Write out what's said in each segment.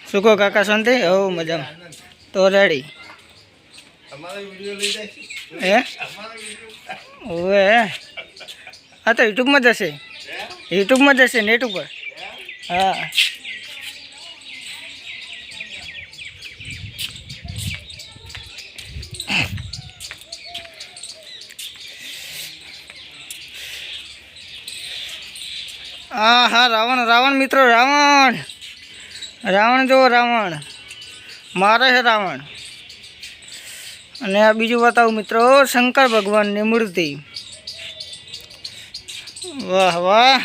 શું કહો કાકા શાંતિ? હો મજામાં. તો રેડી હે? ઓવે હા તો યુટ્યુબમાં જશે, યુટ્યુબમાં જશે નેટ ઉપર. હા હા હા રાવણ રાવણ મિત્રો રાવણ રાવણ જો રાવણ મારે છે રાવણ. અને આ બીજું બતાવું મિત્રો, શંકર ભગવાનની મૂર્તિ. વાહ વાહ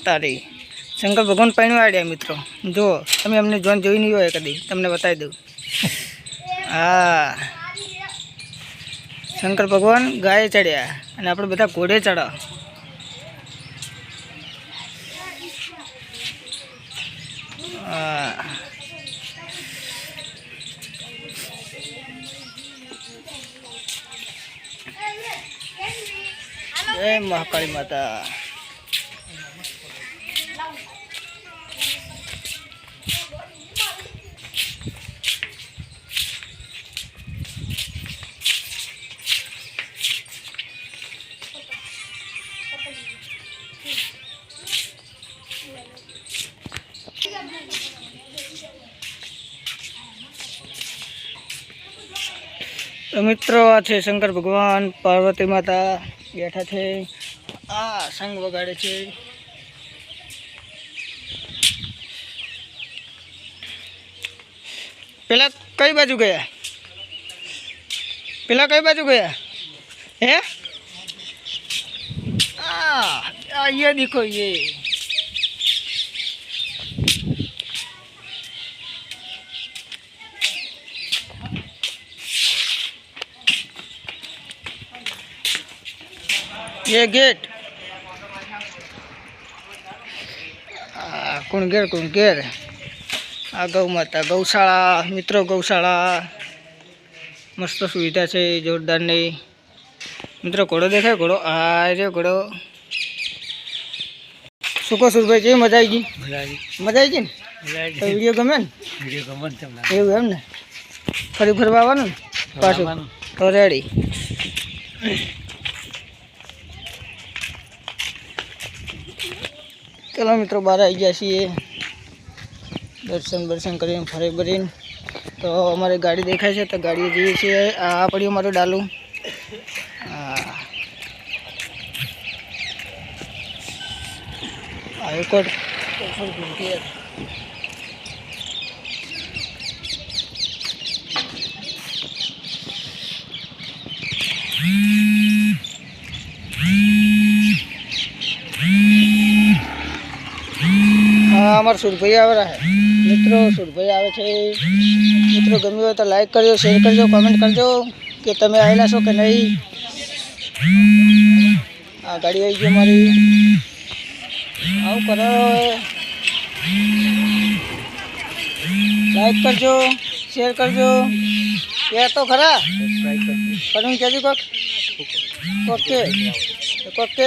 તારી શંકર ભગવાન પાણી આડ્યા મિત્રો. જો તમે અમને જોન જોઈ નહીં હોય કદી, તમને બતાવી દઉં. હા શંકર ભગવાન ગાય ચડ્યા અને આપણે બધા ઘોડે ચડ્યા. જય મહાકાળી માતા. તો મિત્રો આ છે શંકર ભગવાન, પાર્વતી માતા બેઠા છે. આ સંગ વગાડે છે. પેલા કઈ બાજુ ગયા? પેલા કઈ બાજુ ગયા? હે ये देखो ये गेट. कौन घेर आ गौ माता गौशाला मित्रों. गौशाला मस्त सुविधा है जोरदार नहीं मित्रों. घोड़ो देखा घोड़ो आ रे घोड़ो. सुको सुरभाई जी मजा आई गई? मजा आई गई तो वीडियो गमे ने? वीडियो गमे एवं एम ने फरी फरवा आवવાનું પાછું તો રેડી. चलो मित्रों बाहर आई गया छे दर्शन दर्शन कर फरी भरी. तो अमरी गाड़ी देखाय है तो गाड़ी जीए छे. आ पड़ू मारू डालू. हाईकोर्ट हमारे सुरभाई आ रहा है मित्रों. सुरभाई आवे छे मित्रों. गम्યું હોય तो लाइक करजो, शेर करजो, कमेंट करजो कि तमे आवेला छो कि नहीं. आ गाड़ी आई गई हमारी. आओ करो, लाइक करजो, शेर करजो. ये तो खरा पर क्या जी ओके ओके.